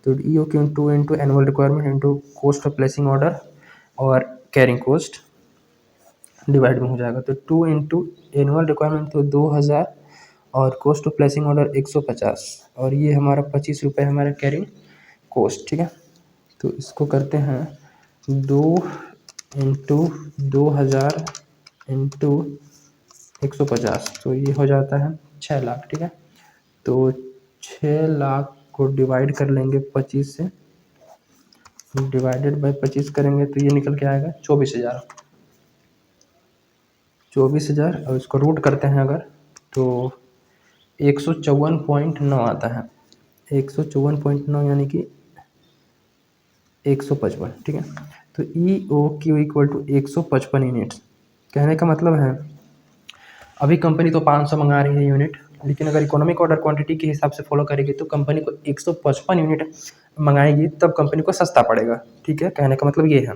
तो EOQ into annual requirement into cost of placing order और कैरिंग कॉस्ट डिवाइड में हो जाएगा। तो 2 इंटू एनुअल रिक्वायरमेंट तो 2,000 और कॉस्ट ऑफ प्लेसिंग ऑर्डर 150 और ये हमारा 25 रुपये हमारा कैरिंग कॉस्ट। ठीक है, तो इसको करते हैं 2 इंटू 2,000 इंटू 150, तो ये हो जाता है 6 लाख। ठीक है, तो 6 लाख को डिवाइड कर लेंगे 25 से, डिवाइडेड बाय 25 करेंगे तो ये निकल के आएगा 24,000। 24,000 और इसको रूट करते हैं अगर तो 154.9 आता है। 154.9 यानी कि 155। ठीक है, तो EOQ इक्वल टू 155 यूनिट्स। कहने का मतलब है अभी कंपनी तो 500 मंगा रही है यूनिट, लेकिन अगर इकोनॉमिक ऑर्डर क्वांटिटी के हिसाब से फॉलो करेगी तो कंपनी को 155 यूनिट मंगाएगी, तब कंपनी को सस्ता पड़ेगा। ठीक है, कहने का मतलब ये है।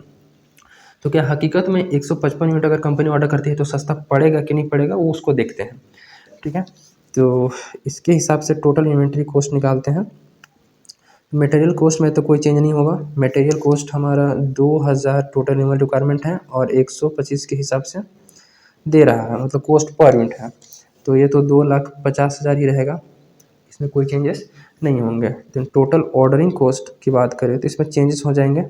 तो क्या हकीकत में 155 यूनिट अगर कंपनी ऑर्डर करती है तो सस्ता पड़ेगा कि नहीं पड़ेगा, वो उसको देखते हैं। ठीक है, तो इसके हिसाब से टोटल इन्वेंट्री कॉस्ट निकालते हैं। मटेरियल कॉस्ट में तो कोई चेंज नहीं होगा। मटेरियल कॉस्ट हमारा 2,000 टोटल एनुअल रिक्वायरमेंट है और 125 के हिसाब से दे रहा है, मतलब कॉस्ट पर यूनिट है, तो ये तो 2,50,000 ही रहेगा, इसमें कोई चेंजेस नहीं होंगे। तो टोटल ऑर्डरिंग कॉस्ट की बात करें तो इसमें चेंजेस हो जाएंगे।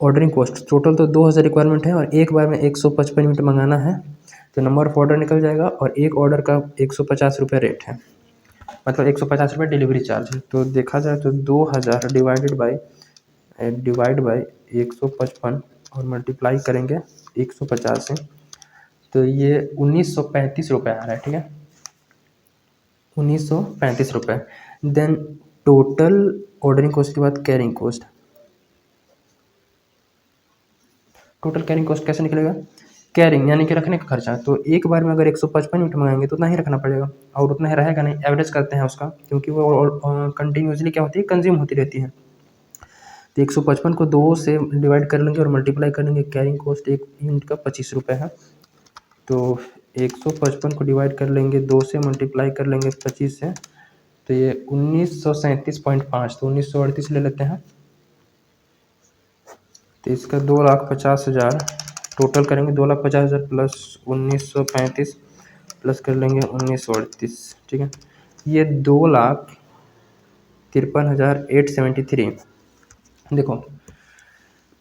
ऑर्डरिंग कॉस्ट टोटल तो 2,000 रिक्वायरमेंट है और एक बार में 155 यूनिट मंगाना है, तो नंबर ऑफ ऑर्डर निकल जाएगा और एक ऑर्डर का 150 रुपये रेट है, मतलब 150 रुपये डिलीवरी चार्ज है। तो देखा जाए तो 2,000 डिवाइड बाई 155 और मल्टीप्लाई करेंगे 150 से, तो ये 1,935 रुपये आ रहा है। ठीक है, 1,935 रुपये। देन टोटल ऑर्डरिंग कॉस्ट के बाद carrying cost. Total carrying cost कैसे निकलेगा? कैरिंग यानी कि रखने का खर्चा। तो एक बार में अगर 155 यूनिट मंगाएंगे तो उतना ही रखना पड़ेगा और उतना ही रहेगा नहीं, एवरेज करते हैं उसका, क्योंकि वो कंटिन्यूसली क्या होती है, कंज्यूम होती रहती है। तो 155 को 2 से डिवाइड कर लेंगे और मल्टीप्लाई करेंगे। कैरिंग कॉस्ट एक यूनिट का 25 रुपये है, तो 155 को डिवाइड कर लेंगे 2 से, मल्टीप्लाई कर लेंगे 25 से, तो ये 1,937.5, तो 1,938 ले लेते हैं। तो इसका 2,50,000 टोटल करेंगे, 2,50,000 प्लस 1,935 प्लस कर लेंगे 1,938। ठीक है, ये 2,53,873। देखो,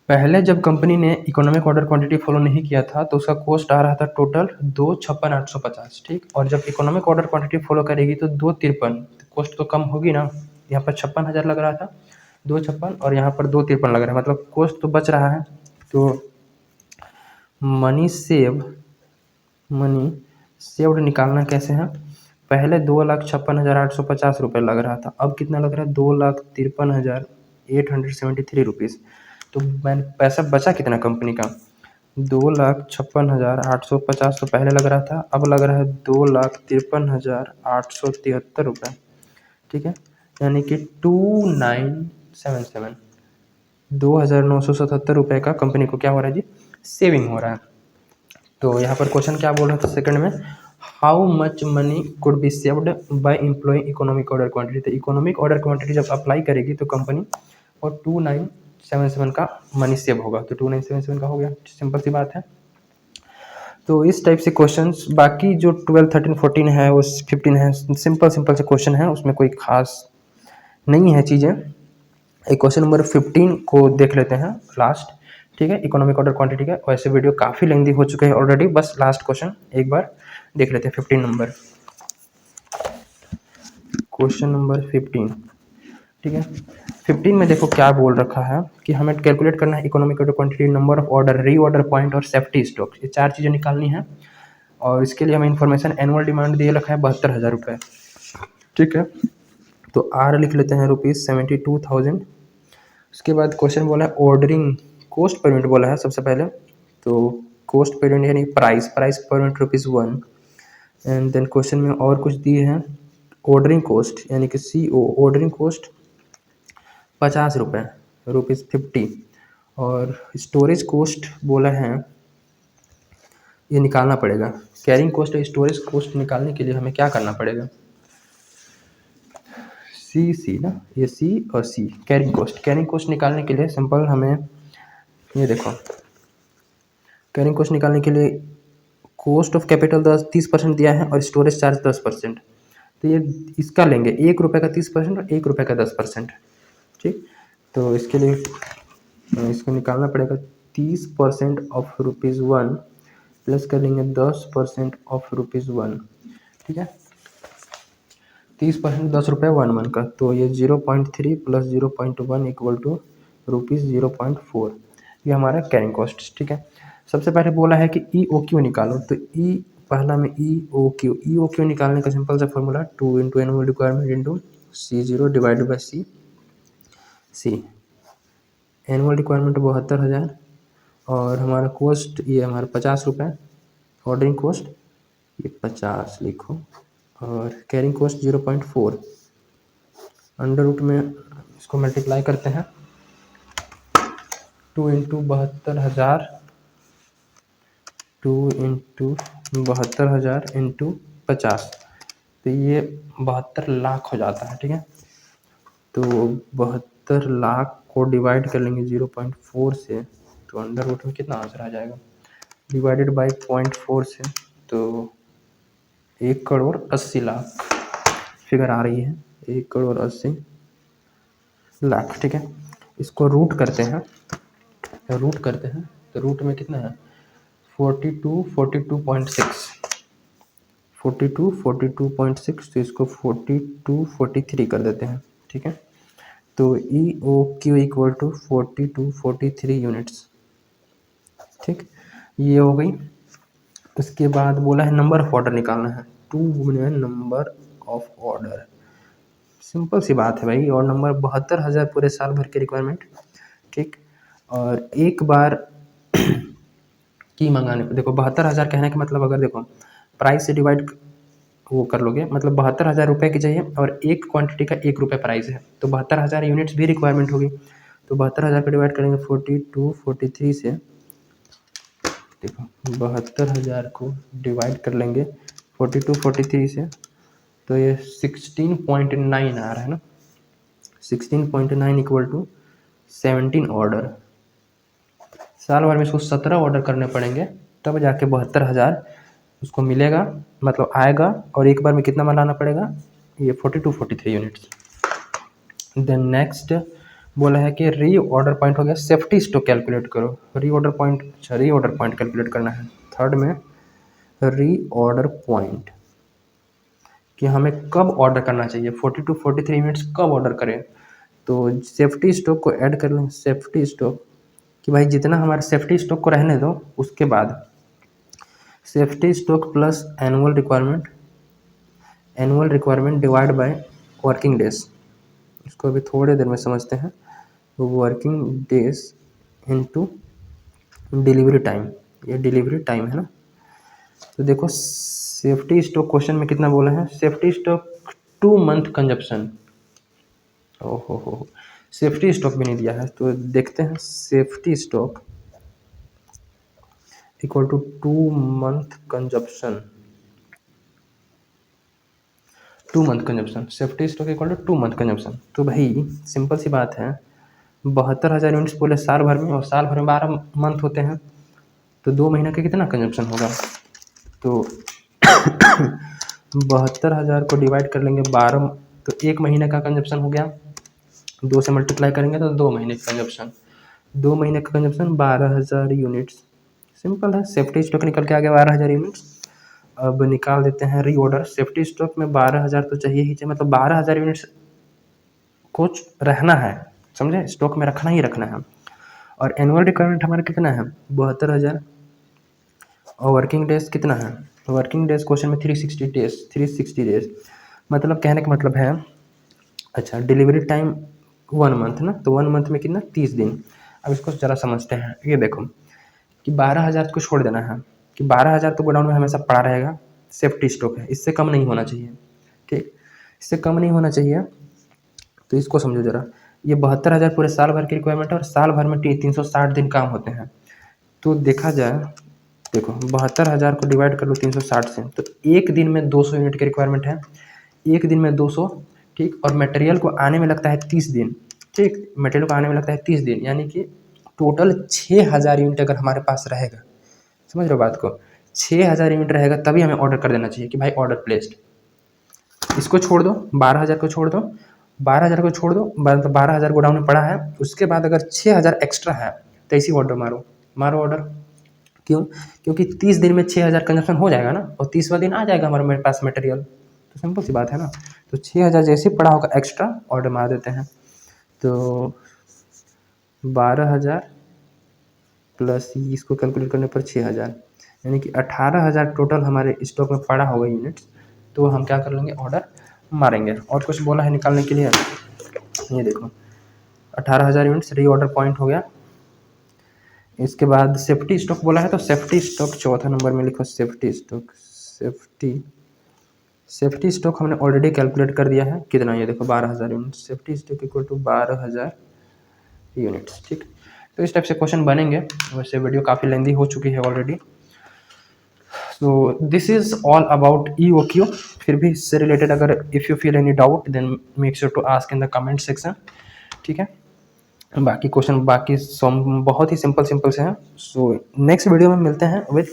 पहले जब कंपनी ने इकोनॉमिक ऑर्डर क्वांटिटी फॉलो नहीं किया था तो उसका कॉस्ट आ रहा था टोटल 2,56,850। ठीक, और जब इकोनॉमिक ऑर्डर क्वांटिटी फॉलो करेगी तो 2,53, कॉस्ट तो कम होगी ना। यहाँ पर 56,000 लग रहा था, 2,56 और यहाँ पर 2,53 लग रहा है, मतलब कॉस्ट तो बच रहा है। तो मनी सेव्ड निकालना कैसे है? पहले 2,56,850 रुपये लग रहा था, अब कितना लग रहा है? 2,53,873 रुपीज़। तो मैंने पैसा बचा कितना कंपनी का? 2,56,850 तो पहले लग रहा था, अब लग रहा है 2,53,873 रुपये। ठीक है, यानी कि 2,977 2,977 रुपये का कंपनी को क्या हो रहा है जी? सेविंग हो रहा है। तो यहाँ पर क्वेश्चन क्या बोल रहा था सेकंड में, how much money could be saved by employing economic order quantity. तो इकोनॉमिक ऑर्डर क्वांटिटी जब अप्लाई करेगी तो कंपनी और 2,977 का मनी सेव होगा, तो 2,977 का हो गया, सिंपल सी बात है। तो इस टाइप से क्वेश्चंस, बाकी जो 12, 13, 14 है, वो 15 है, सिंपल से क्वेश्चन है, उसमें कोई खास नहीं है चीज़ें। एक क्वेश्चन नंबर 15 को देख लेते हैं लास्ट। ठीक है, इकोनॉमिक ऑर्डर क्वांटिटी का, वैसे वीडियो काफ़ी लेंदी हो चुके हैं ऑलरेडी, बस लास्ट क्वेश्चन एक बार देख लेते हैं। 15 नंबर, क्वेश्चन नंबर 15, ठीक है। 15 में देखो क्या बोल रखा है कि हमें कैलकुलेट करना है economic order quantity, number of order, री ऑर्डर पॉइंट और सेफ्टी स्टॉक, ये 4 चीज़ें निकालनी है। और इसके लिए हमें इन्फॉर्मेशन एनुअल डिमांड दिए रखा है 72,000 रुपये। ठीक है, तो आर लिख लेते हैं ₹72,000। उसके बाद क्वेश्चन बोला है ऑर्डरिंग कॉस्ट पर यूनिट बोला है सबसे पहले। तो कॉस्ट पर यूनिट यानी price per unit ₹1। And then question में और कुछ दिए हैं, ऑर्डरिंग कॉस्ट यानी कि CO ऑर्डरिंग कॉस्ट ₹50, ₹50। और स्टोरेज कॉस्ट बोला है, ये निकालना पड़ेगा। कैरिंग कॉस्ट और स्टोरेज कॉस्ट निकालने के लिए हमें क्या करना पड़ेगा, सी ना, ये सी और सी। कैरिंग कॉस्ट निकालने के लिए सिंपल हमें ये देखो, कैरिंग कॉस्ट निकालने के लिए कॉस्ट ऑफ कैपिटल 30% दिया है और स्टोरेज चार्ज 10%। तो ये इसका लेंगे ₹1 का 30% और ₹1 का 10%। ठीक, तो इसके लिए इसको निकालना पड़ेगा। 30% ऑफ ₹1 प्लस कर लेंगे 10% ऑफ ₹1। ठीक है, 30% ₹10 1 का, तो ये 0.3 प्लस 0.1 इक्वल टू ₹0.4। ये हमारा कैरिंग कॉस्ट। ठीक है, सबसे पहले बोला है कि EOQ निकालो। तो पहला में EOQ निकालने का सिंपल सा formula 2 into annual requirement into C0 divided by C। Annual requirement 72,000 और हमारा कॉस्ट ये हमारा ₹50। ऑर्डरिंग कॉस्ट ये 50 लिखो और कैरिंग कॉस्ट 0.4। अंडर रूट में इसको मल्टीप्लाई करते हैं, 2 इंटू 72,000, 2 इंटू 72,000 इंटू 50, तो ये 72 लाख हो जाता है। ठीक है, तो 72 लाख को डिवाइड कर लेंगे 0.4 से, तो अंडर रूट में कितना आंसर आ जाएगा, डिवाइडेड बाई 0.4 से, तो 1,80,00,000 फिगर आ रही है, 1,80,00,000। ठीक है, इसको रूट करते हैं, तो रूट में कितना है 42.6, तो इसको 4243 कर देते हैं। ठीक है, तो EOQ इक्वल टू 4243 यूनिट्स। ठीक, ये हो गई। उसके बाद बोला है नंबर ऑफ ऑर्डर निकालना है, 2 नंबर ऑफ ऑर्डर। सिंपल सी बात है भाई, और नंबर 72,000 पूरे साल भर के रिक्वायरमेंट। ठीक, और एक बार की मंगाने पे देखो 72,000 कहने का मतलब, अगर देखो प्राइस से डिवाइड वो कर लोगे, मतलब 72,000 रुपये की चाहिए और एक क्वांटिटी का ₹1 प्राइस है, तो 72,000 यूनिट्स भी रिक्वायरमेंट होगी। तो 72,000 को डिवाइड करेंगे 4243 से। देखो 72,000 को डिवाइड कर लेंगे 4243 से, तो ये 16.9 आ रहा है ना, 16.9 इक्वल टू 17 ऑर्डर। साल भर में इसको 17 ऑर्डर करने पड़ेंगे, तब जाके 72,000 उसको मिलेगा, मतलब आएगा। और एक बार में कितना बनाना पड़ेगा, ये 4243 यूनिट्स। देन नेक्स्ट बोला है कि री ऑर्डर पॉइंट हो गया, सेफ्टी स्टॉक कैलकुलेट करो। री ऑर्डर पॉइंट कैलकुलेट करना है। थर्ड में री ऑर्डर पॉइंट कि हमें कब ऑर्डर करना चाहिए, 4243 यूनिट्स कब ऑर्डर करें। तो सेफ्टी स्टॉक को ऐड कर लें, सेफ्टी स्टॉक कि भाई जितना हमारे सेफ्टी स्टॉक को रहने दो, उसके बाद safety stock plus annual requirement divide by working days. इसको अभी थोड़ी देर में समझते हैं। Working days into delivery time, ये डिलीवरी टाइम है ना। तो देखो सेफ्टी स्टॉक क्वेश्चन में कितना बोला है, सेफ्टी स्टॉक 2 मंथ कंजप्शन। ओहो हो, सेफ्टी स्टॉक भी नहीं दिया है, तो देखते हैं safety stock equal to 2 month consumption. 2 month consumption, safety stock equal to 2 month consumption. तो भाई सिंपल सी बात है, 72,000 यूनिट्स बोले साल भर में, और साल भर में 12 मंथ होते हैं, तो 2 महीने का कितना कंजप्शन होगा। तो 72,000 को डिवाइड कर लेंगे 12, तो 1 महीने का कंजप्शन हो गया। 2 से मल्टीप्लाई करेंगे तो 2 महीने का कंजप्शन, 2 महीने का कंजप्शन 12,000 यूनिट्स। सिंपल है, सेफ्टी स्टॉक निकल के आ गया 12,000 यूनिट्स। अब निकाल देते हैं री ऑर्डर। सेफ्टी स्टॉक में 12,000 तो चाहिए ही चाहिए, मतलब 12,000 यूनिट्स को रहना है, समझे, स्टॉक में रखना ही रखना है। और एनुअल रिक्वायरमेंट हमारा कितना है, 72,000। और वर्किंग डेज कितना है, वर्किंग डेज क्वेश्चन में 360 डेज मतलब कहने का मतलब है, अच्छा डिलीवरी टाइम 1 मंथ ना, तो 1 मंथ में कितना, 30 दिन। अब इसको ज़रा समझते हैं। ये देखो कि 12,000 को छोड़ देना है, कि 12,000 तो गोडाउन में हमेशा पड़ा रहेगा, सेफ्टी स्टॉक है, इससे कम नहीं होना चाहिए, ठीक, इससे कम नहीं होना चाहिए। तो इसको समझो ज़रा, ये 72,000 पूरे साल भर की रिक्वायरमेंट है, और साल भर में 360 दिन काम होते हैं। तो देखा जाए, देखो 72,000 को डिवाइड कर लो 360 से, तो एक दिन में 200 यूनिट की रिक्वायरमेंट है, एक दिन में 200, ठीक। और मटेरियल को आने में लगता है 30 दिन, ठीक, मटेरियल को आने में लगता है 30 दिन, यानी कि टोटल 6,000 यूनिट अगर हमारे पास रहेगा, समझ रहे हो बात को, 6,000 यूनिट रहेगा तभी हमें ऑर्डर कर देना चाहिए कि भाई ऑर्डर प्लेस्ड। इसको छोड़ दो, 12,000 को छोड़ दो, 12,000 को छोड़ दो, 12,000 गोडाउन में पड़ा है, उसके बाद अगर 6,000 एक्स्ट्रा है तो इसी ऑर्डर मारो, मारो ऑर्डर। क्यों, क्योंकि 30 दिन में 6,000 कंजप्शन हो जाएगा ना, और 30वां दिन आ जाएगा हमारे मेरे पास मटेरियल, तो सिंपल सी बात है ना। तो 6,000 जैसे पड़ा होगा एक्स्ट्रा, ऑर्डर मार देते हैं। तो 12,000 प्लस इसको कैलकुलेट करने पर 6,000, यानी कि 18,000 टोटल हमारे स्टॉक में पड़ा होगा यूनिट्स, तो हम क्या कर लेंगे, ऑर्डर मारेंगे। और कुछ बोला है निकालने के लिए, ये देखो 18,000 यूनिट्स री ऑर्डर पॉइंट हो गया। इसके बाद सेफ्टी स्टॉक बोला है, तो सेफ्टी स्टॉक चौथा नंबर में लिखो, सेफ्टी स्टॉक, सेफ्टी स्टॉक हमने ऑलरेडी कैलकुलेट कर दिया है, कितना, ये देखो 12,000 unit, safety stock equal to 12,000 units, ठीक। तो इस टाइप से क्वेश्चन बनेंगे। वैसे वीडियो काफ़ी लेंदी हो चुकी है already. So this is all about EOQ। फिर भी इससे रिलेटेड अगर if you feel any doubt then make sure to ask in the comment section, ठीक है। बाकी क्वेश्चन बाकी बहुत ही सिंपल से हैं। सो नेक्स्ट वीडियो में मिलते हैं विथ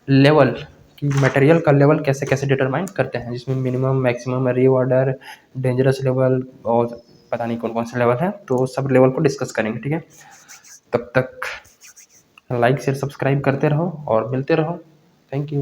लेवल कि मटेरियल का लेवल कैसे कैसे डिटरमाइन करते हैं, जिसमें मिनिमम मैक्सिमम री ऑर्डर, डेंजरस लेवल और पता नहीं कौन कौन से लेवल है, तो सब लेवल को डिस्कस करेंगे, ठीक है। तब तक लाइक शेयर सब्सक्राइब करते रहो और मिलते रहो। Thank you.